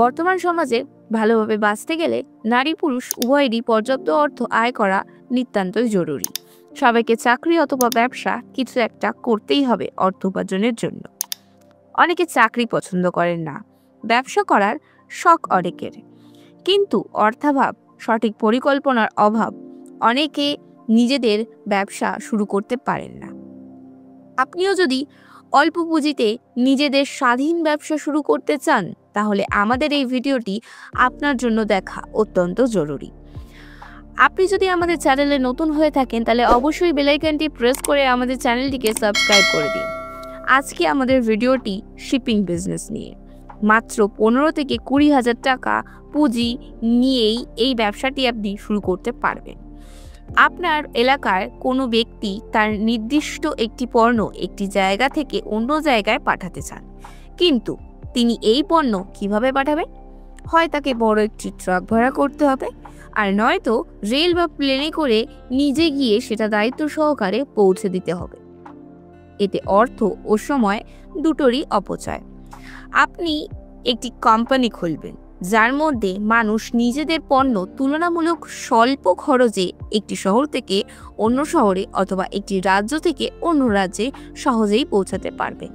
বর্তমান সমাজে ভালোভাবে বাঁচতে গেলে নারী পুরুষ উভয়েরই পর্যাপ্ত অর্থ আয় করা নিতান্তই জরুরি। সবাইকে চাকরি অথবা ব্যবসা কিছু একটা করতেই হবে অর্থ উপার্জনের জন্য। অনেকে চাকরি পছন্দ করেন না, ব্যবসা করার শখ অনেকের, কিন্তু অর্থাভাব, সঠিক পরিকল্পনার অভাব অনেকে নিজেদের ব্যবসা শুরু করতে পারেন না। আপনিও যদি অল্প পুঁজিতে নিজেদের স্বাধীন ব্যবসা শুরু করতে চান, তাহলে আমাদের এই ভিডিওটি আপনার জন্য দেখা অত্যন্ত জরুরি। আপনি যদি আমাদের চ্যানেলে নতুন হয়ে থাকেন, তাহলে অবশ্যই বেল আইকনটি প্রেস করে আমাদের চ্যানেলটিকে সাবস্ক্রাইব করে দিন। আজকে আমাদের ভিডিওটি শিপিং বিজনেস নিয়ে। মাত্র 15 থেকে 20,000 টাকা পুঁজি নিয়েই এই ব্যবসাটি আপনি শুরু করতে পারবেন। আপনার এলাকার কোনো ব্যক্তি তার নির্দিষ্ট একটি পণ্য একটি জায়গা থেকে অন্য জায়গায় পাঠাতে চান, কিন্তু তিনি এই পণ্য কিভাবে পাঠাবেন? হয় তাকে বড় একটি ট্রাক ভাড়া করতে হবে, আর নয়তো রেল বা প্লেনে করে নিজে গিয়ে সেটা দায়িত্ব সহকারে পৌঁছে দিতে হবে। এতে অর্থ ও সময় দুটোরই অপচয়। আপনি একটি কোম্পানি খুলবেন যার মধ্যে মানুষ নিজেদের পণ্য তুলনামূলক স্বল্প খরচে একটি শহর থেকে অন্য শহরে অথবা একটি রাজ্য থেকে অন্য রাজ্যে সহজেই পৌঁছাতে পারবে।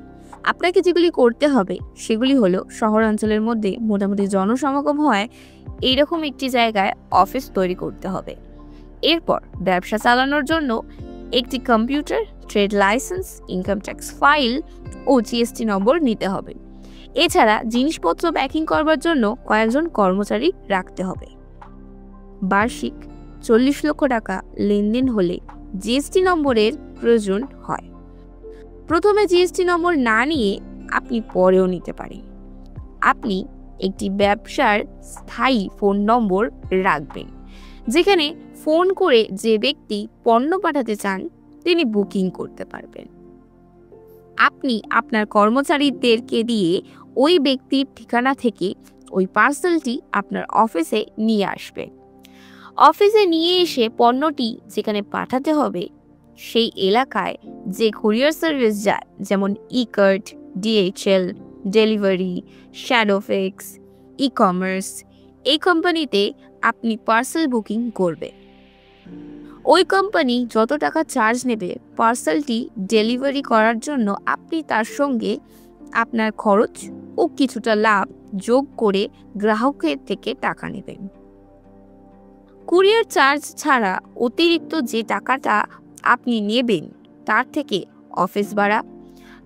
আপনাকে যেগুলি করতে হবে সেগুলি হলো, শহরাঞ্চলের মধ্যে মোটামুটি জনসমাগম হয় এইরকম একটি জায়গায় অফিস তৈরি করতে হবে। এরপর ব্যবসা চালানোর জন্য একটি computer, trade licence, income tax file ও জিএসটি নম্বর নিতে হবে। এছাড়া জিনিসপত্র প্যাকিং করবার জন্য কয়েকজন কর্মচারী রাখতে হবে। বার্ষিক 40 লক্ষ টাকা লেনদেন হলে জিএসটি নম্বরের প্রয়োজন হয়। প্রথমে জিএসটি নম্বর না নিয়ে আপনি পরেও নিতে পারেন। আপনি একটি ব্যবসার স্থায়ী ফোন নম্বর রাখবেন, যেখানে ফোন করে যে ব্যক্তি পণ্য পাঠাতে চান তিনি বুকিং করতে পারবেন। আপনি আপনার কর্মচারীদেরকে দিয়ে ওই ব্যক্তির ঠিকানা থেকে ওই পার্সেলটি আপনার অফিসে নিয়ে আসবেন। অফিসে নিয়ে এসে পণ্যটি যেখানে পাঠাতে হবে সেই এলাকায় যে কুরিয়ার সার্ভিস যায়, যেমন ই-কার্ট, ডিএইচএল, ডেলিভারি, শ্যাডোফিক্স, ই-কমার্স, এই কোম্পানিতে আপনি পার্সেল বুকিং করবে। ওই কোম্পানি যত টাকা চার্জ নেবে পার্সেলটি ডেলিভারি করার জন্য, আপনি তার সঙ্গে আপনার খরচ ও কিছুটা লাভ যোগ করে গ্রাহকের থেকে টাকা নেবেন। কুরিয়ার চার্জ ছাড়া অতিরিক্ত যে টাকাটা আপনি নেবেন তার থেকে অফিস ভাড়া,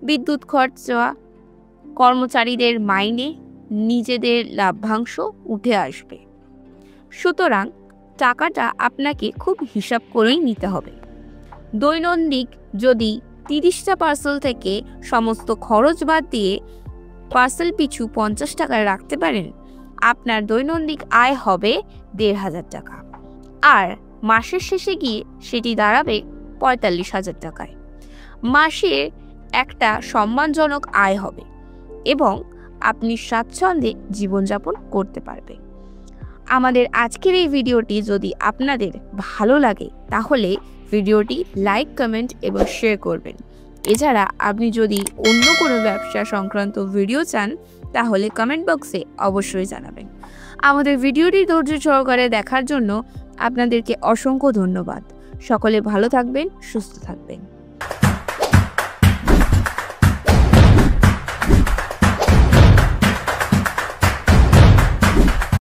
বিদ্যুৎ খরচা, কর্মচারীদের মাইনে, নিজেদের লাভ্যাংশ উঠে আসবে। সুতরাং টাকাটা আপনাকে খুব হিসাব করেই নিতে হবে। দৈনন্দিন যদি 30টা পার্সেল থেকে সমস্ত খরচ বাদ দিয়ে পার্সেল পিছু 50 টাকা রাখতে পারেন, আপনার দৈনন্দিন আয় হবে 1,500 টাকা, আর মাসের শেষে গিয়ে সেটি দাঁড়াবে 45,000 টাকায়। মাসে একটা সম্মানজনক আয় হবে এবং আপনি স্বাচ্ছন্দ্যে জীবনযাপন করতে পারবেন। আমাদের আজকের এই ভিডিওটি যদি আপনাদের ভালো লাগে তাহলে ভিডিওটি লাইক, কমেন্ট এবং শেয়ার করবেন। এছাড়া আপনি যদি অন্য কোনো ব্যবসা সংক্রান্ত ভিডিও চান তাহলে কমেন্ট বক্সে অবশ্যই জানাবেন। আমাদের ভিডিওটি ধৈর্য সহকারে দেখার জন্য আপনাদেরকে অসংখ্য ধন্যবাদ। সকলে ভালো থাকবেন, সুস্থ থাকবেন।